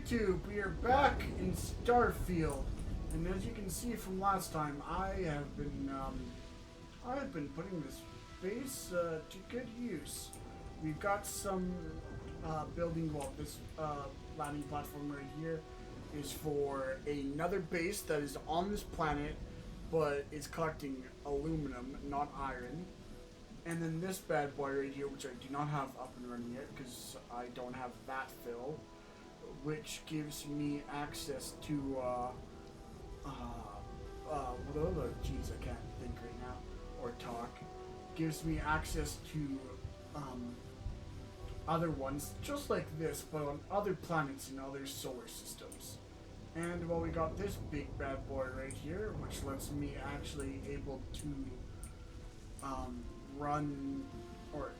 YouTube, we are back in Starfield, and as you can see from last time, I've been putting this base to good use. We've got some building. Well, this landing platform right here is for another base that is on this planet, but it's collecting aluminum, not iron. And then this bad boy right here, which I do not have up and running yet because I don't have that fill, which gives me access to geez, I can't think right now or talk. Gives me access to other ones just like this, but on other planets and other solar systems. And well, we got this big bad boy right here, which lets me actually able to run or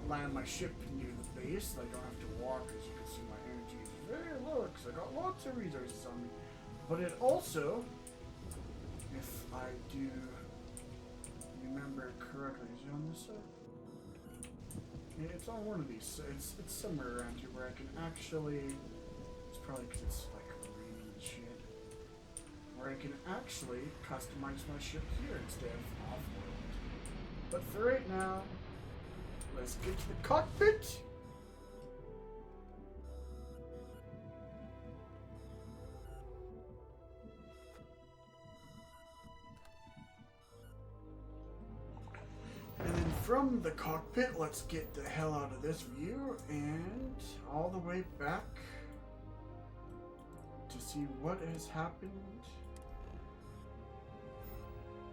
land my ship near the base. I don't have to walk. As you can see, my energy is very low because I got lots of resources on me. But it also, if I do remember correctly, is it on this side? Yeah, it's on one of these. So it's somewhere around here where I can actually. It's probably because it's like raining and shit. Where I can actually customize my ship here instead of off-world. But for right now, let's get to the cockpit. And then from the cockpit, let's get the hell out of this view and all the way back to see what has happened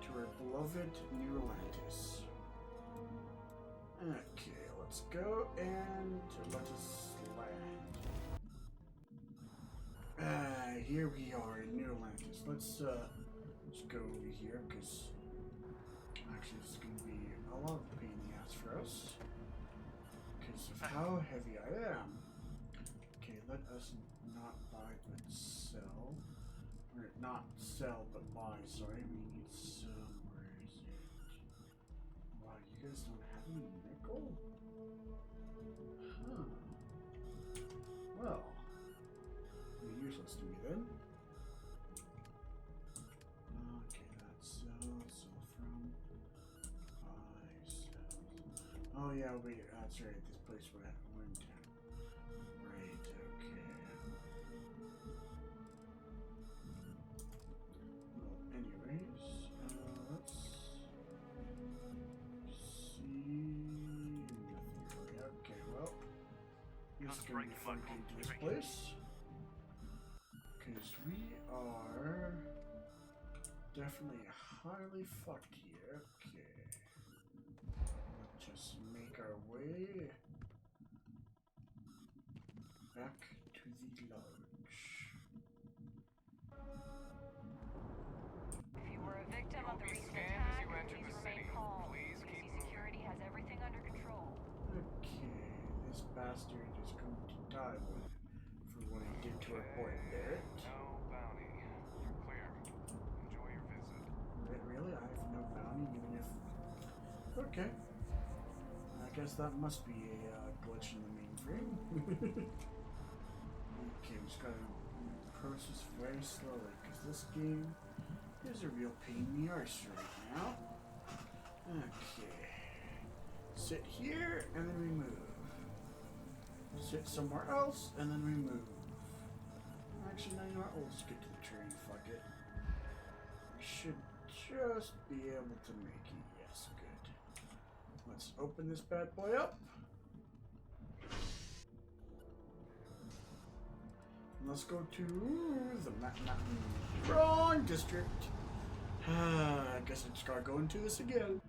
to our beloved New Atlantis. Okay, let's go and let us land. Here we are in New Atlantis. Let's go over here because actually this is going to be a lot of pain in the ass for us because of how heavy I am. Okay, let us not buy but sell. Or not sell but buy, sorry. We need some. Where is it? Wow, you guys don't have any nickel? Huh. Well, you're useless to me then. Okay, that's sell from, buy, sell. Oh yeah, wait, that's right, this place where I went to. Right, okay. Well, anyways, let's see. Nothing really. Okay, well, this is going to be fun getting to this place. Because we are definitely highly fucked here. Okay. Let's just make our way back to the lodge. If you were a victim of the recent attack, please remain calm. PC security has everything under control. Okay, this bastard is going to die for what he did to our boy Barrett. No bounty. You're clear. Enjoy your visit. Really? I have no bounty, even if... Okay. I guess that must be a glitch in the mainframe. Okay, we just gotta process very slowly, because this game is a real pain in the arse right now. Okay. Sit here, and then we move. Sit somewhere else, and then we move. Actually, no, you know what? We'll just get to the train. Fuck it. We should just be able to make it. Yes, good. Let's open this bad boy up. And let's go to the wrong district. I guess I just gotta go into this again.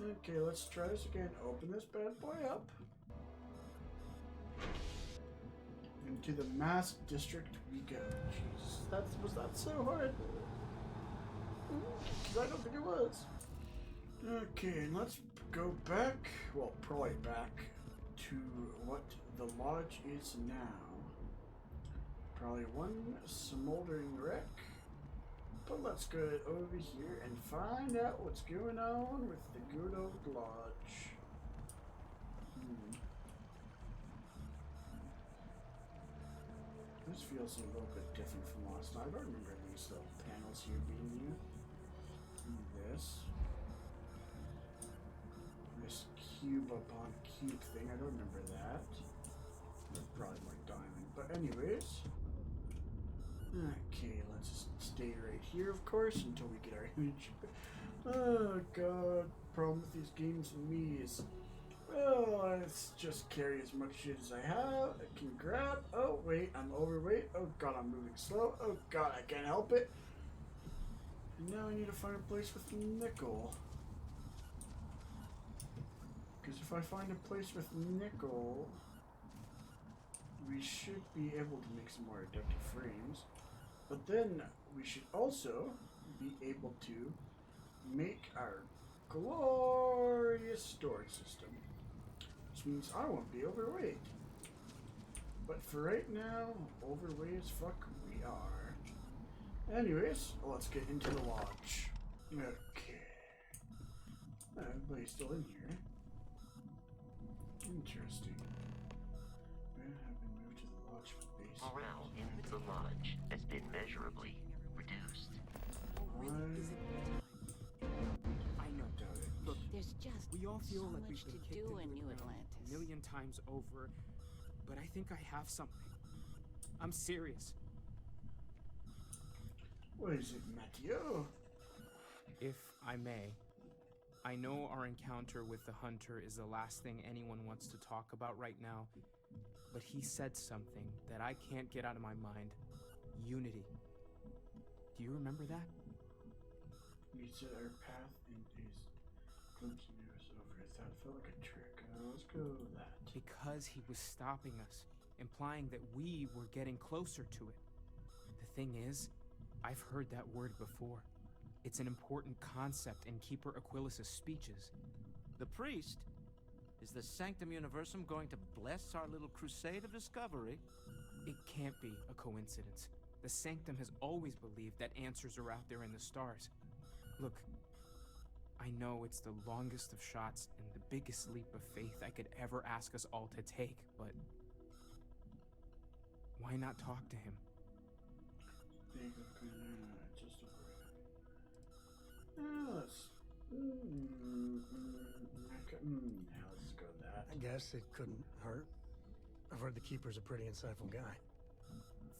Okay, let's try this again. Open this bad boy up. Into the mass district we go. Jesus, was that so hard? Because I don't think it was. Okay, and let's go back. Well, probably back to what the lodge is now. Probably one smoldering wreck. But let's go over here and find out what's going on with the good old lodge. This feels a little bit different from last time. I don't remember these little panels here being new. This cube upon cube thing, I don't remember that. Probably more diamond, but anyways. Okay, let's just stay right here, of course, until we get our image. Oh god, problem with these games and me is, well, let's just carry as much shit as I have. I can grab. Oh wait, I'm overweight. Oh god, I'm moving slow. Oh god, I can't help it. And now I need to find a place with nickel. Because if I find a place with nickel, we should be able to make some more adaptive frames. But then we should also be able to make our glorious storage system. Which means I won't be overweight. But for right now, overweight as fuck we are. Anyways, let's get into the lodge. Okay. Everybody's still in here. Interesting. Ben have been moved to the lodge base. Morale in the lodge has been measurably reduced. I know. Look, There's just we all feel so like much we've to been kicked do into in the New ground Atlantis. a million times over, but I think I have something. I'm serious. What is it, Matteo? If I may, I know our encounter with the hunter is the last thing anyone wants to talk about right now, but he said something that I can't get out of my mind. Unity. Do you remember that? We said our path is glimpsing us over. I thought it felt like a trick. Let's go with that. Because he was stopping us, implying that we were getting closer to it. The thing is, I've heard that word before. It's an important concept in Keeper Aquilus' speeches. The priest? Is the Sanctum Universum going to bless our little crusade of discovery? It can't be a coincidence. The Sanctum has always believed that answers are out there in the stars. Look, I know it's the longest of shots and the biggest leap of faith I could ever ask us all to take, but why not talk to him? Just let's let's go with that. I guess it couldn't hurt. I've heard the Keeper's a pretty insightful guy.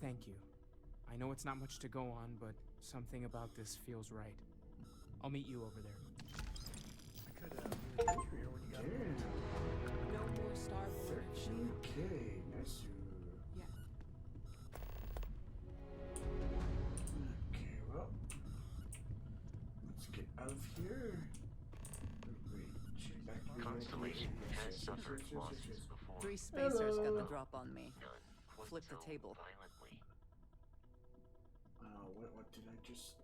Thank you. I know it's not much to go on, but something about this feels right. I'll meet you over there. I could really get you here when you got here. No more Starfield. 13K, nice. Yeah. Okay, well, let's get out of here. Wait, shoot, back to Constellation yes, has yes, suffered yes, yes, yes, losses yes. before. 3 spacers got Hello. the drop on me. None quite Flip the so table. violently. What did I just?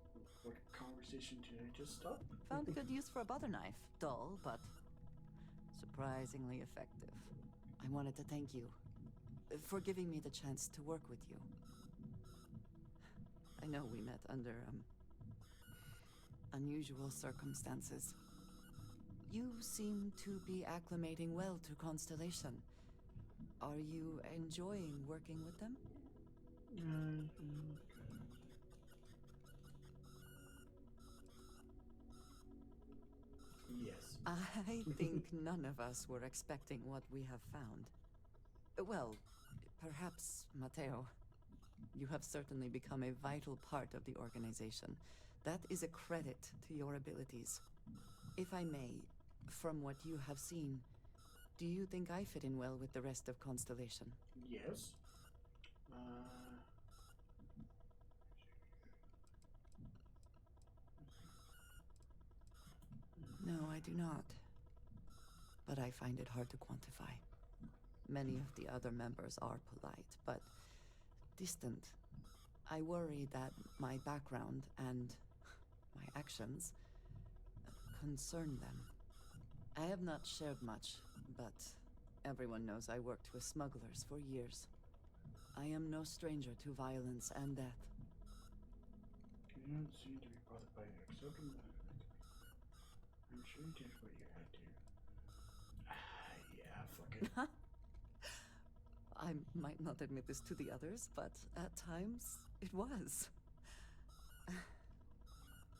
What conversation did I just stop? Found a good use for a butter knife. Dull, but surprisingly effective. I wanted to thank you for giving me the chance to work with you. I know we met under unusual circumstances. You seem to be acclimating well to Constellation. Are you enjoying working with them? Yes. I think none of us were expecting what we have found. Well, perhaps Matteo. You have certainly become a vital part of the organization. That is a credit to your abilities. If I may, from what you have seen, do you think I fit in well with the rest of Constellation? Yes. No, I do not. But I find it hard to quantify. Many of the other members are polite, but distant. I worry that my background and my actions concern them. I have not shared much, but everyone knows I worked with smugglers for years. I am no stranger to violence and death. You don't seem to be bothered by accepting that. I'm sure you did what you had to. Yeah, fuck it. I might not admit this to the others, but at times it was.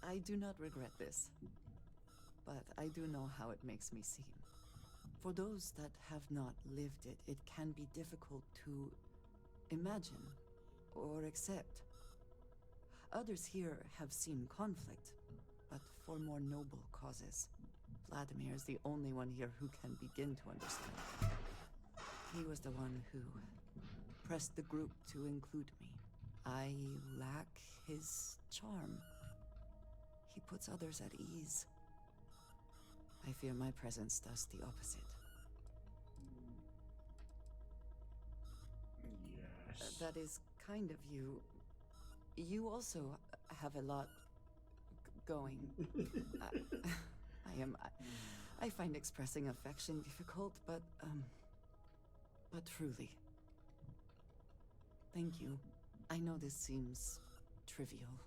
I do not regret this, but I do know how it makes me seem. For those that have not lived it, it can be difficult to imagine or accept. Others here have seen conflict, but for more noble causes. Vladimir is the only one here who can begin to understand. He was the one who pressed the group to include me. I lack his charm. He puts others at ease. I fear my presence does the opposite. Yes. That is kind of you. You also have a lot going. I find expressing affection difficult, but truly. Thank you. I know this seems trivial.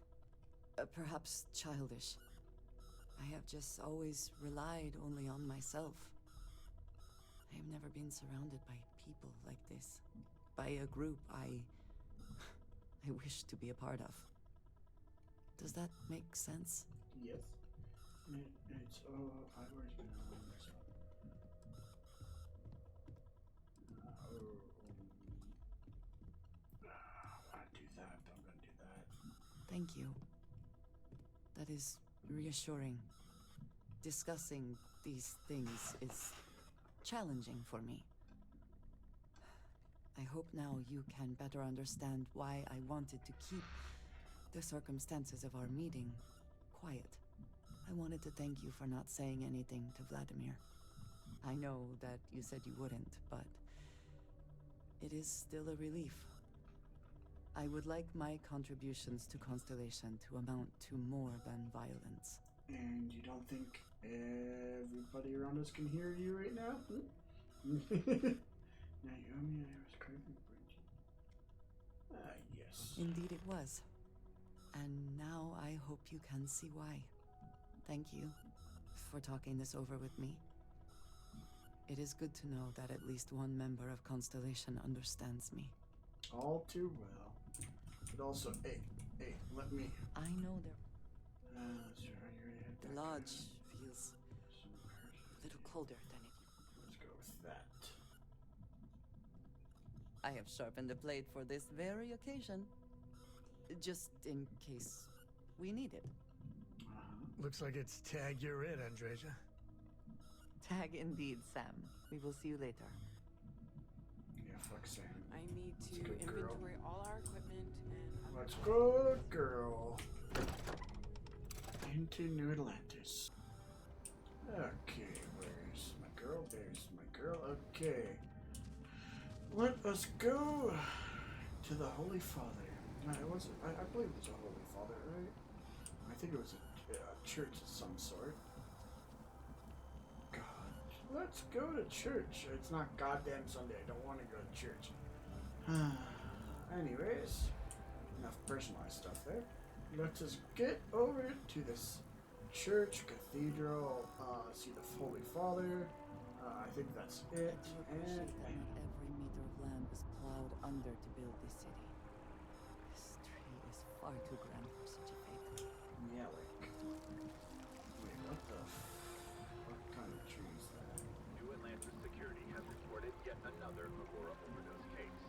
Perhaps childish. I have just always relied only on myself. I have never been surrounded by people like this. By a group I wish to be a part of. Does that make sense? Yes. It's I've always been on this one. I want to do that, but I'm gonna do that. Thank you. That is reassuring. Discussing these things is challenging for me. I hope now you can better understand why I wanted to keep the circumstances of our meeting quiet. I wanted to thank you for not saying anything to Vladimir. I know that you said you wouldn't, but it is still a relief. I would like my contributions to Constellation to amount to more than violence. And you don't think everybody around us can hear you right now? Naomi, I was craving bridge. Yes. Indeed it was. And now I hope you can see why. Thank you for talking this over with me. It is good to know that at least one member of Constellation understands me. All too well. But also, hey, let me. I know there. Sorry, you already had The that lodge kind feels a little colder than it. Let's go with that. I have sharpened the blade for this very occasion. Just in case we need it. Looks like it's tag you're it, Andreja. Tag indeed, Sam. We will see you later. Yeah, fuck Sam. I need Let's to go, girl. inventory all our equipment and Let's go, girl. Into New Atlantis. Okay, where's my girl? There's my girl. Okay. Let us go to the Holy Father. I believe it was a Holy Father, right? I think it was a church of some sort. God. Let's go to church. It's not goddamn Sunday. I don't want to go to church. Anyways, enough personalized stuff there. Let's just get over to this church, cathedral, see the Holy Father. I think that's it. I do appreciate that not every meter of land was plowed under to build this city. This tree is far too grand for such a fate. Yeah, like. Wait, what kind of tree is that? New Atlantis Security has reported yet another Aurora overdose case.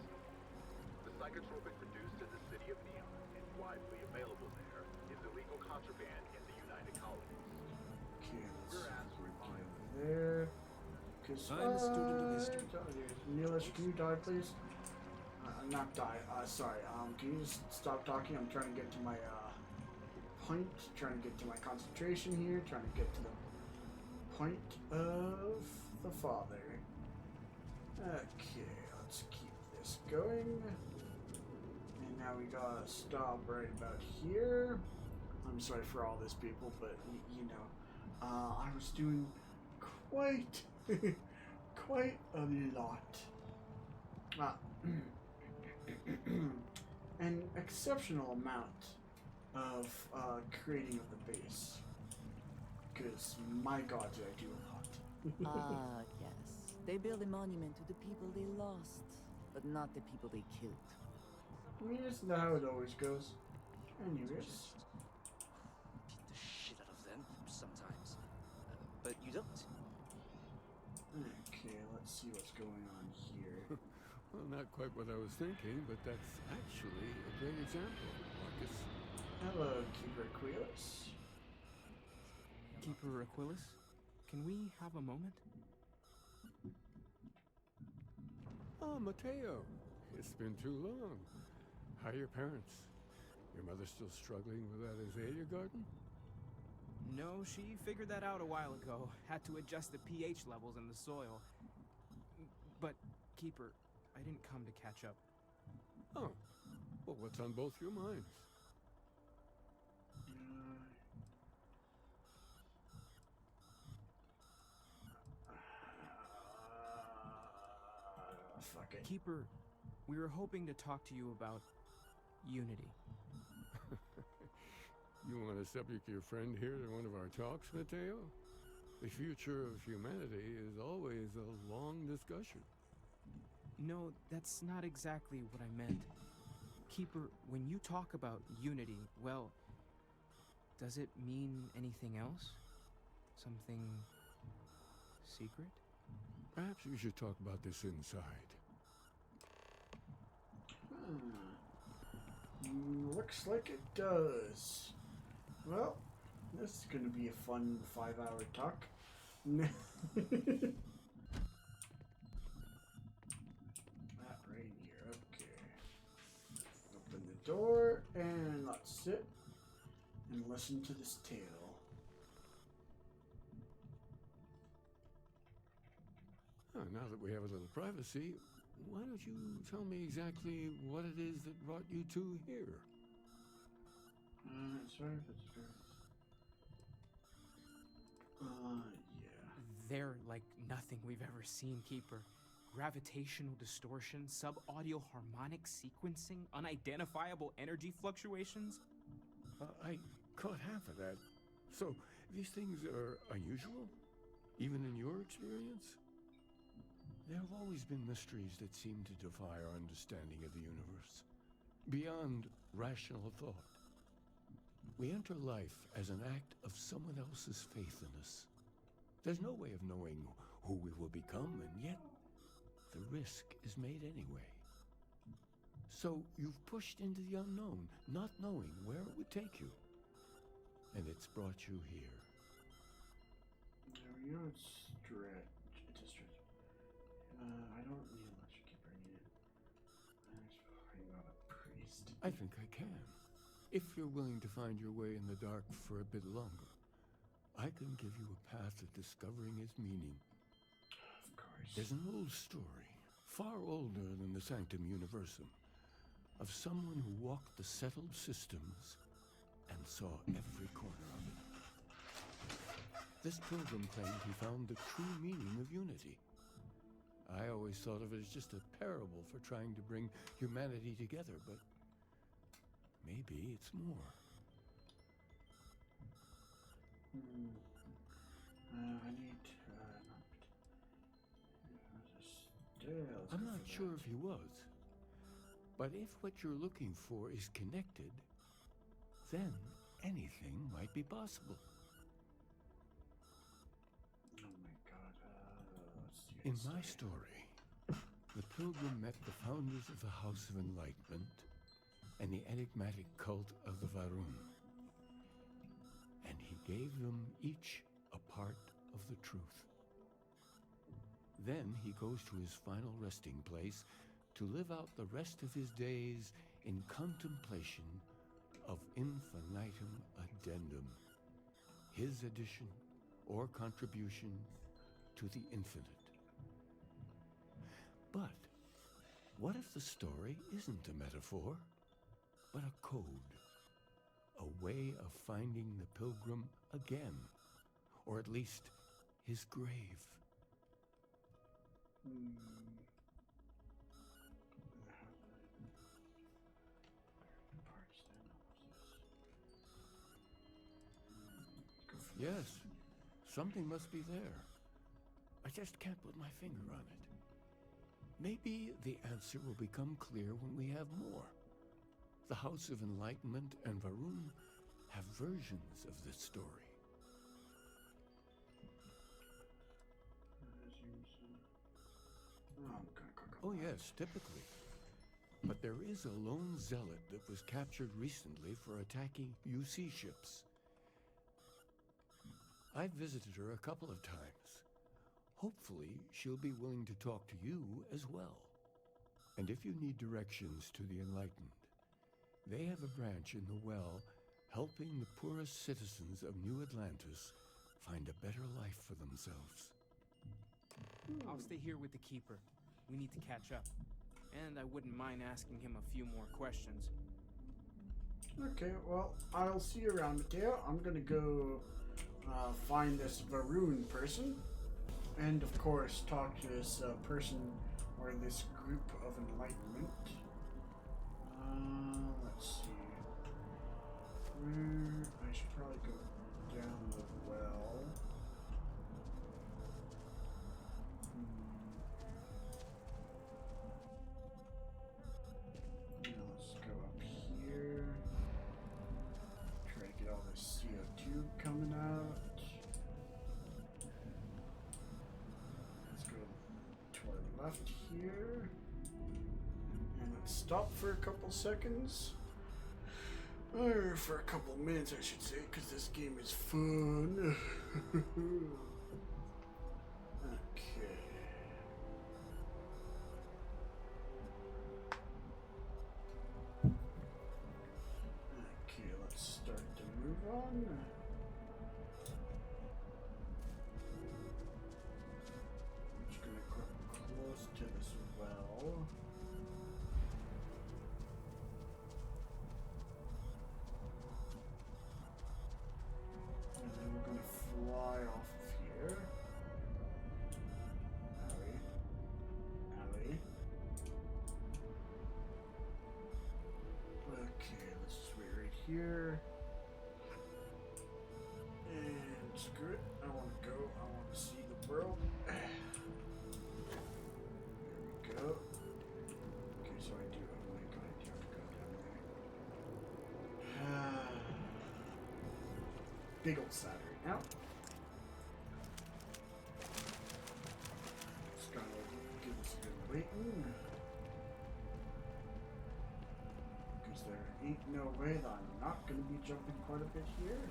The psychotropic produced in the city of Neon and widely available there is illegal contraband in the United Colonies. Okay, let's We're asked to get remind over there. I'm a student of history. Neelish, can you die, please? Not die. Sorry. Can you just stop talking? I'm trying to get to my point. Trying to get to my concentration here. Trying to get to the point of the Father. Okay, let's keep this going. And now we gotta stop right about here. I'm sorry for all this, people, but you know, I was doing quite a lot. An exceptional amount of creating of the base. Because my god, did I do a lot. Ah, yes. They build a monument to the people they lost. but not the people they killed. I mean, isn't that how it always goes? Anyways. Beat the shit out of them sometimes. But you don't. Okay, let's see what's going on here. Well, not quite what I was thinking, but that's actually a great example, Marcus. Hello, Keeper Aquilus. Keeper Aquilus, can we have a moment? Oh, Matteo. It's been too long. How are your parents? Your mother still struggling with that azalea garden? No, she figured that out a while ago. Had to adjust the pH levels in the soil. But, Keeper, I didn't come to catch up. Oh. Well, what's on both your minds? Fuck it. Keeper, we were hoping to talk to you about unity. You want to subject your friend here to one of our talks, Matteo? The future of humanity is always a long discussion. No, that's not exactly what I meant. Keeper, when you talk about unity, well, does it mean anything else? Something secret? Perhaps we should talk about this inside. Looks like it does. Well, this is going to be a fun 5-hour talk. That right here, okay. Open the door and let's sit and listen to this tale. Oh, now that we have a little privacy, why don't you tell me exactly what it is that brought you two here? Sorry if it's good. Yeah. They're like nothing we've ever seen, Keeper. Gravitational distortion, sub-audio harmonic sequencing, unidentifiable energy fluctuations. I caught half of that. So, these things are unusual? Even in your experience? There have always been mysteries that seem to defy our understanding of the universe, beyond rational thought. We enter life as an act of someone else's faith in us. There's no way of knowing who we will become, and yet the risk is made anyway. So you've pushed into the unknown, not knowing where it would take you. And it's brought you here. There we go, it's stretch. It's a stretch. I don't need a lecture keeper, I need it. I'm not a priest. I think I can. If you're willing to find your way in the dark for a bit longer, I can give you a path to discovering its meaning. Of course. There's an old story, far older than the Sanctum Universum, of someone who walked the settled systems and saw every corner of it. This pilgrim claimed he found the true meaning of unity. I always thought of it as just a parable for trying to bring humanity together, but maybe it's more. I need I'm not sure if he was, but if what you're looking for is connected, then anything might be possible. Oh my god, let's see. In my story, the pilgrim met the founders of the House of Enlightenment and the enigmatic cult of the Va'ruun, and he gave them each a part of the truth. Then he goes to his final resting place to live out the rest of his days in contemplation of infinitum addendum, his addition or contribution to the infinite. But what if the story isn't a metaphor, but a code, a way of finding the pilgrim again, or at least his grave? Yes, something must be there. I just can't put my finger on it. Maybe the answer will become clear when we have more. The House of Enlightenment and Va'ruun have versions of this story. Oh yes, typically. But there is a lone zealot that was captured recently for attacking UC ships. I've visited her a couple of times. Hopefully, she'll be willing to talk to you as well. And if you need directions to the Enlightened, they have a branch in the well helping the poorest citizens of New Atlantis find a better life for themselves. I'll stay here with the Keeper. We need to catch up. And I wouldn't mind asking him a few more questions. Okay, well, I'll see you around, Matteo. I'm gonna go find this Va'ruun person. And, of course, talk to this person or this group of enlightenment. Let's see. I should probably go down the well. Let's go up here. Try to get all this CO2 coming out. Let's go to our left here. And let's stop for a couple seconds. Or for a couple minutes, I should say, because this game is fun. Okay. Okay, let's start to move on. I'm just gonna go close to this well. And then we're gonna fly off of here. Alley. Okay, let's just wait right here. And screw it. I want to go. I want to see the world. There we go. Okay, so I do. Oh my god, I do have to go down there. Big old Saturn now. Just gotta give us a good waiting. Because there ain't no way that I'm not gonna be jumping quite a bit here.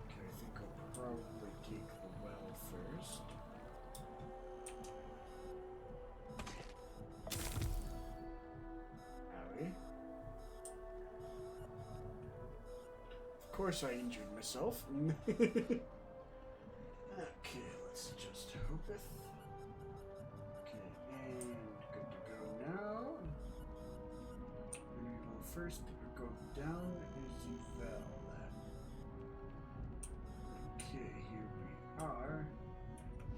Okay, I think I'll probably take the well first. Owie. Of course I injured myself. Okay, let's just hope it. Okay, and good to go now. And we will first go down is the well. Okay, here we are.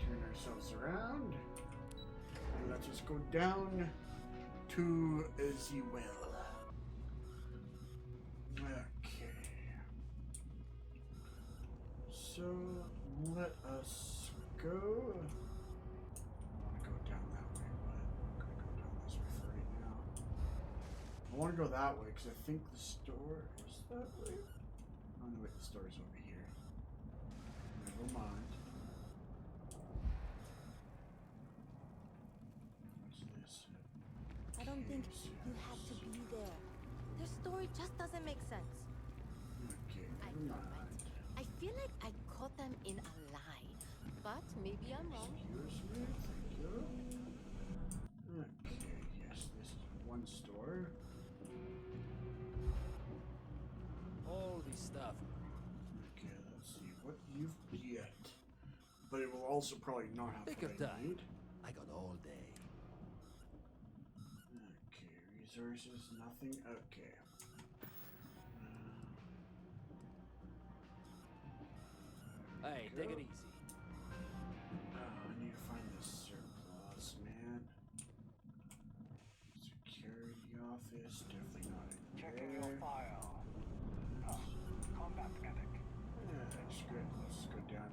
Turn ourselves around. And let's just go down to the well. Okay. So let us go. I want to go down that way, but I'm gonna go down this way for right now. I want to go that way because I think the store is that way. Oh no, wait, the store is over here. Never mind. What's this? I don't think you had to be there. Their story just doesn't make sense. Okay, I never know, mind. right? I feel like I caught them in a lie, but maybe I'm wrong. Excuse me, thank you. Okay, yes, this is one store. Holy stuff. Okay, let's see what you get. But it will also probably not have Pick what of I time. need. I got all day. Okay, resources, nothing. Okay. Hey, take it easy. I need to find this surplus, man. Security office, definitely not in Checking there. your file. Oh, combat medic. Yeah. That's good. Let's go down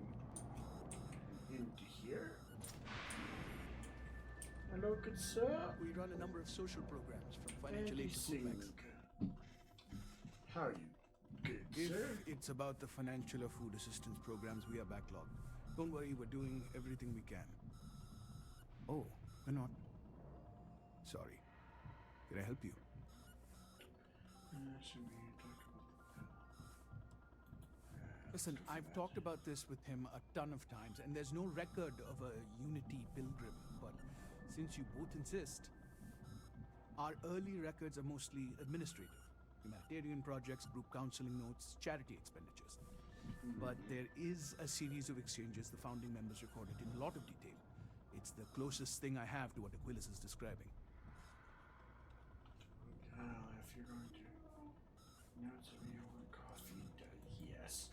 into here. Hello, good sir. We run a number of social programs, from financial aid to food banks. How are you? Good, If sir. it's about the financial or food assistance programs, we are backlogged. Don't worry, we're doing everything we can. Oh, we're not. Sorry. Can I help you? Listen, I've talked about this with him a ton of times, and there's no record of a Unity pilgrim, but since you both insist, our early records are mostly administrative. Humanitarian projects, group counseling notes, charity expenditures. But there is a series of exchanges the founding members recorded in a lot of detail. It's the closest thing I have to what Aquilus is describing. If you're going to notes of your coffee, yes.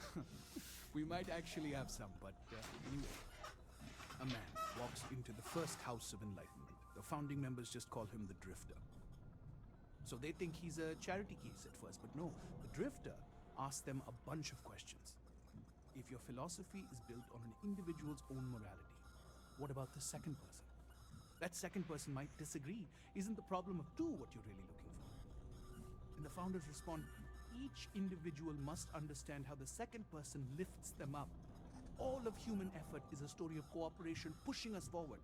We might actually have some, but anyway. A man walks into the first house of enlightenment. The founding members just call him the Drifter. So they think he's a charity case at first, but no. The Drifter asks them a bunch of questions. If your philosophy is built on an individual's own morality, what about the second person? That second person might disagree. Isn't the problem of two what you're really looking for? And the founders respond, each individual must understand how the second person lifts them up. All of human effort is a story of cooperation pushing us forward.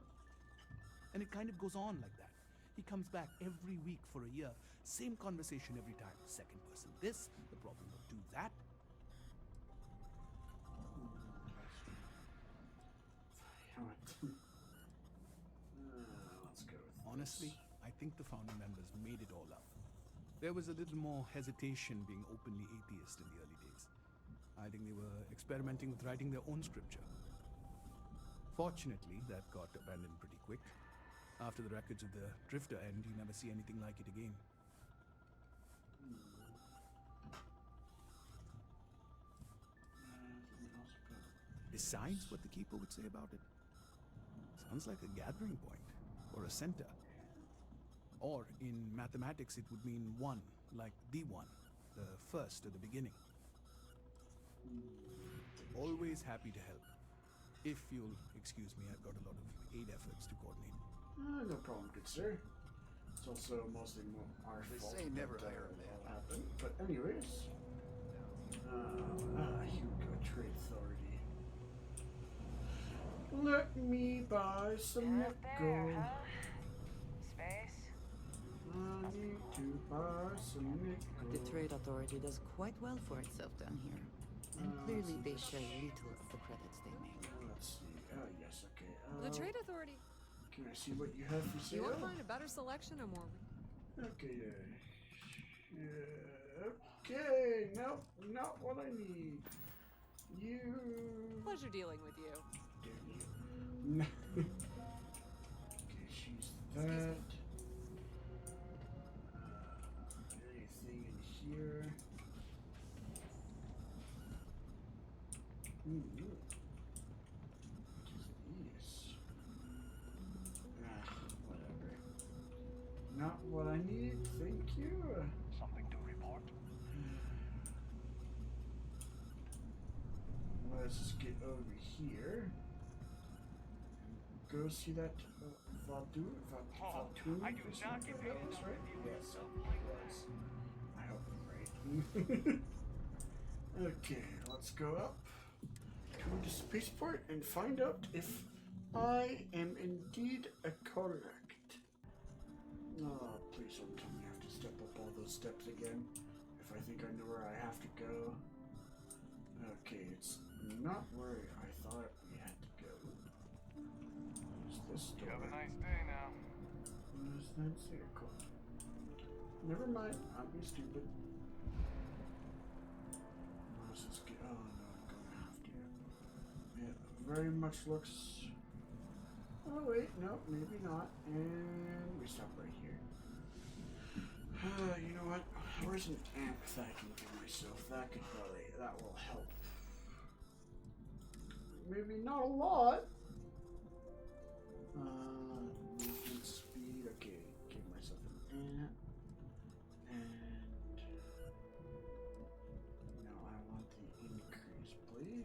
And it kind of goes on like that. He comes back every week for a year. Same conversation every time. Second person this, the problem of do that. Let's go with Honestly, I think the founding members made it all up. There was a little more hesitation being openly atheist in the early days. I think they were experimenting with writing their own scripture. Fortunately, that got abandoned pretty quick. After the records of the Drifter end, you never see anything like it again. Besides what the Keeper would say about it, sounds like a gathering point, or a center. Or, in mathematics, it would mean one, like the one, the first or the beginning. Always happy to help. If you'll excuse me, I've got a lot of aid efforts to coordinate. No problem, good sir. It's also mostly our fault. They say never that, hire a man. all happened. But anyways, here we go, Trade Authority. Let me buy some Not nickel. there, huh? Space? I need to buy some nickel. The Trade Authority does quite well for itself down here. And clearly they share little of the credits they make. Let's see. Yes, okay. The Trade Authority. Can I see what you have for You sale? want to find a better selection or more? Okay, okay, nope, not what I need. You. Pleasure dealing with you. Damn you. Okay, she's that. Anything in here? Ooh. What is this? Whatever. Not what I need, thank you. Something to report? Let's just get over here. Go see that Va'ruun? I do not get paid enough right? to deal with Yes, self-like I hope I'm right. Okay, let's go up to the spaceport and find out if I am indeed correct. Oh, please don't tell me I have to step up all those steps again. If I think I know where I have to go. Okay, it's not where I thought we had to go. Where's this door? You have a nice day now. Where's that circle? Never mind, I'll be stupid. Let's just get. Oh no, I'm gonna have to. Yeah, very much looks. Oh wait, no, maybe not. And we stop right here. You know what? Where's an amp that I can give myself? That will help. Maybe not a lot. Movement speed. Okay, give myself an amp. And now I want the increase, please.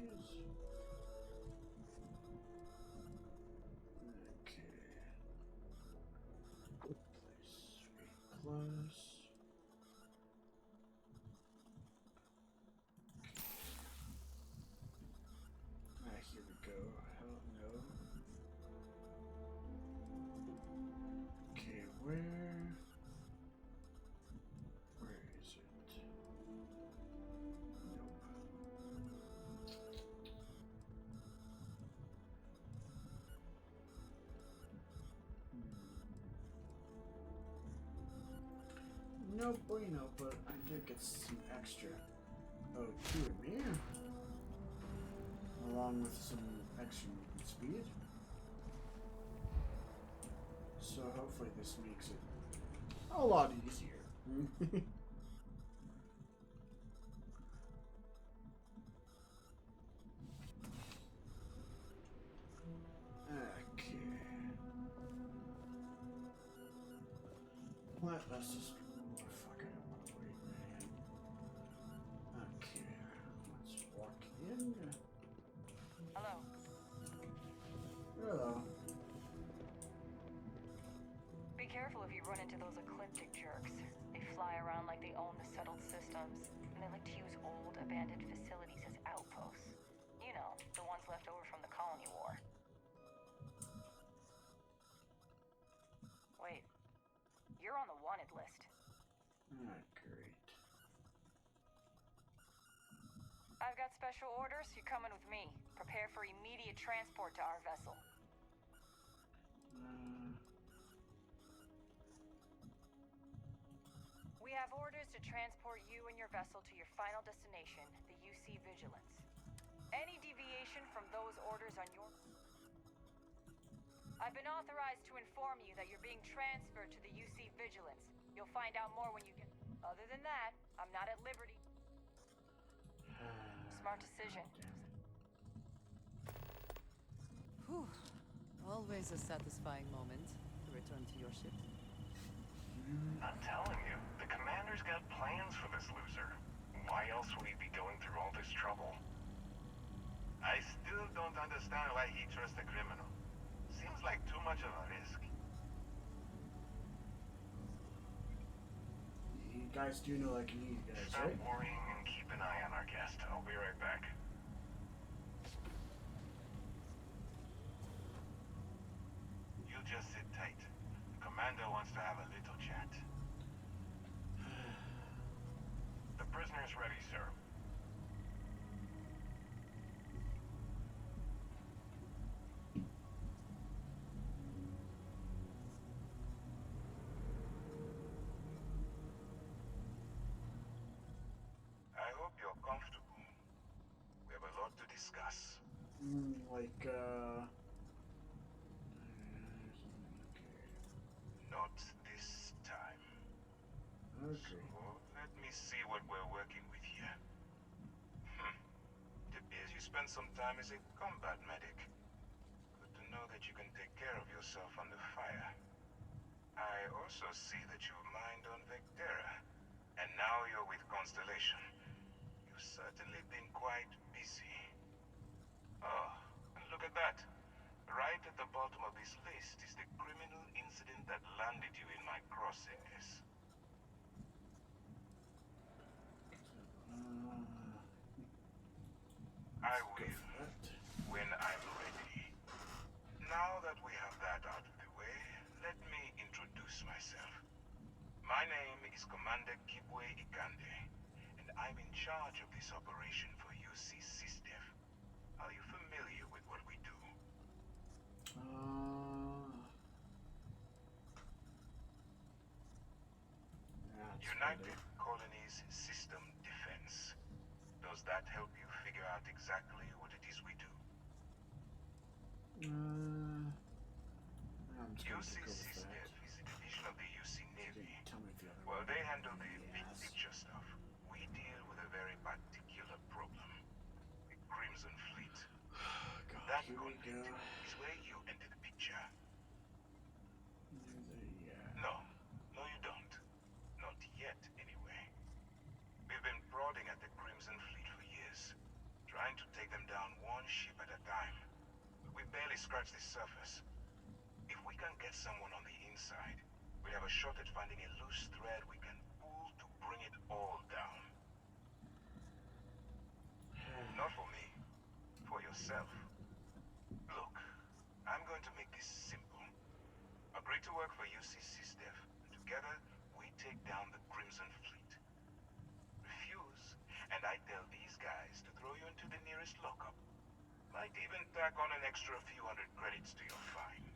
go. Hell no. Okay, where is it? Nope. No bueno, but I did get some extra. Oh, 2 of me. Along with some extra speed. So hopefully this makes it a lot easier. Okay. Let's just... Oh, fuck, I don't want to wait, man. Okay. Let's walk in. Hello. Hello. Be careful if you run into those ecliptic jerks. They fly around like they own the settled systems, and they like to use old, abandoned facilities as outposts. You know, the ones left over from the colony war. Wait. You're on the wanted list. Ah, great. I've got special orders. You're coming with me. Prepare for immediate transport to our vessel. We have orders to transport you and your vessel to your final destination, the UC Vigilance. Any deviation from those orders on your... I've been authorized to inform you that you're being transferred to the UC Vigilance. You'll find out more when you get... Other than that, I'm not at liberty. Smart decision. Whew. Always a satisfying moment to return to your ship. I'm telling you, the commander's got plans for this loser. Why else would he be going through all this trouble? I still don't understand why he trusts a criminal. Seems like too much of a risk. You guys do know I can eat you guys, Stop right? worrying and keep an eye on our guest. I'll be right back. You just sit tight. The commander wants to have a little chat. The prisoner's ready, sir. I hope you're comfortable. We have a lot to discuss. Not this time. Okay. So, let me see what we're working with here. It appears you spent some time as a combat medic. Good to know that you can take care of yourself under fire. I also see that you mined on Vectera, and now you're with Constellation. You've certainly been quite busy. Oh, and look at that. Right at the bottom of this list is the criminal incident that landed you in my crosshairs. I will, when I'm ready. Now that we have that out of the way, let me introduce myself. My name is Commander Keeper Aquilus, and I'm in charge of this operation for UC SysDef. Are you familiar with what we do? United Colonies System Defense. Does that help you figure out exactly what it is we do? UC SysDef is a division of the UC Navy. Well, they handle the big picture stuff. We deal with a very particular problem. The Crimson Fleet. That conflict is where you enter the picture. No. No, you don't. Not yet, anyway. We've been prodding at the Crimson Fleet for years, trying to take them down one ship at a time. But we barely scratched the surface. If we can get someone on the inside, we have a shot at finding a loose thread we can pull to bring it all down. Not for me. For yourself. to make this simple. Agree to work for UCC Steph, and together we take down the Crimson Fleet. Refuse, and I tell these guys to throw you into the nearest lockup. Might even tack on an extra few hundred credits to your fine.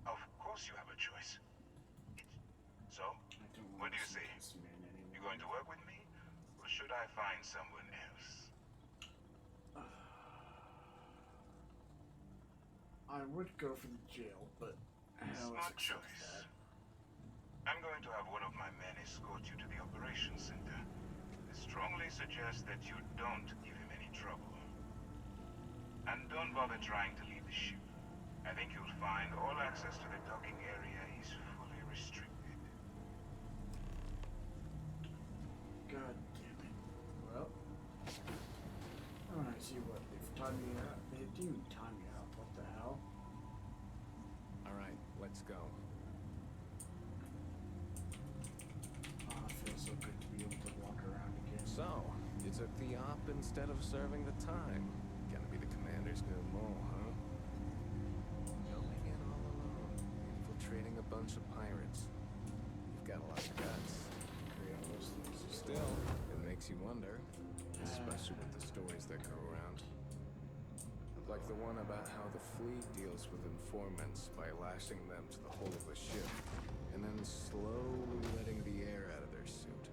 Of course you have a choice. So, what do you say? You going to work with me, or should I find someone else? I would go for the jail, but Smart choice. I'm going to have one of my men escort you to the operations center. I strongly suggest that you don't give him any trouble. And don't bother trying to leave the ship. I think you'll find all access to the docking area is fully restricted. God damn it. Well, I see what they've timed me out. They didn't time me out. What the hell? Alright, let's go. Oh, it feels so good to be able to walk around again. So, you took the op instead of serving the time. Gonna be the commander's new mole, huh? Going in all alone, infiltrating a bunch of pirates. You've got a lot of guts. Still, it makes you wonder, especially with the stories that go around. Like the one about how the fleet deals with informants by lashing them to the hull of a ship, and then slowly letting the air out of their suit.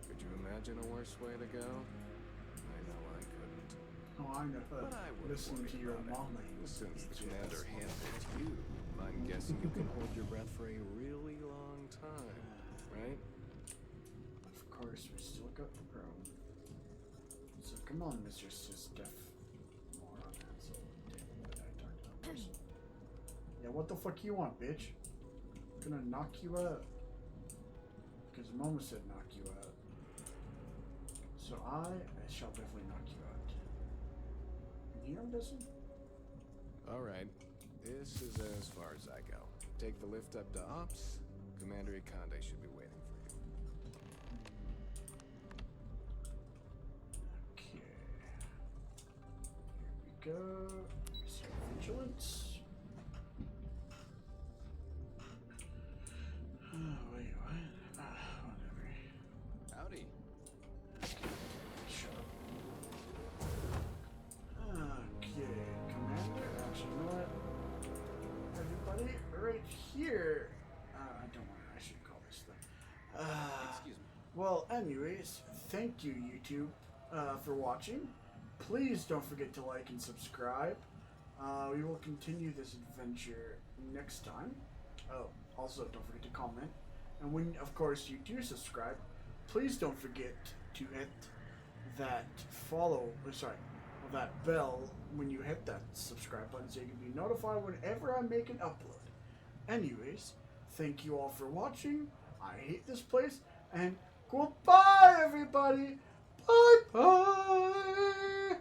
Could you imagine a worse way to go? I know I couldn't. Oh, I'm gonna listen to your mama. Since the commander handpicked you, I'm guessing you can hold your breath for a really long time, right? Of course, we still got the pro. So come on, Mr. Steph. Moron, asshole. That I talked about person. Yeah, what the fuck you want, bitch? I'm gonna knock you out. Because Mama said knock you out. So I shall definitely knock you out. Neon doesn't? Alright, this is as far as I go. Take the lift up to Ops. Commander Ikonde should be waiting for you. Okay. Here we go. So vigilance. Oh, wait, what? Whatever. Howdy. Shut up. Okay, Commander. Actually, you know what? Everybody, right here. I don't want to. I should call this thing. Excuse me. Well, anyways, thank you, YouTube, for watching. Please don't forget to like and subscribe. We will continue this adventure next time. Oh, also, don't forget to comment. And when, of course, you do subscribe, please don't forget to hit that that bell when you hit that subscribe button so you can be notified whenever I make an upload. Anyways, thank you all for watching. I hate this place, and goodbye, everybody. Bye-bye.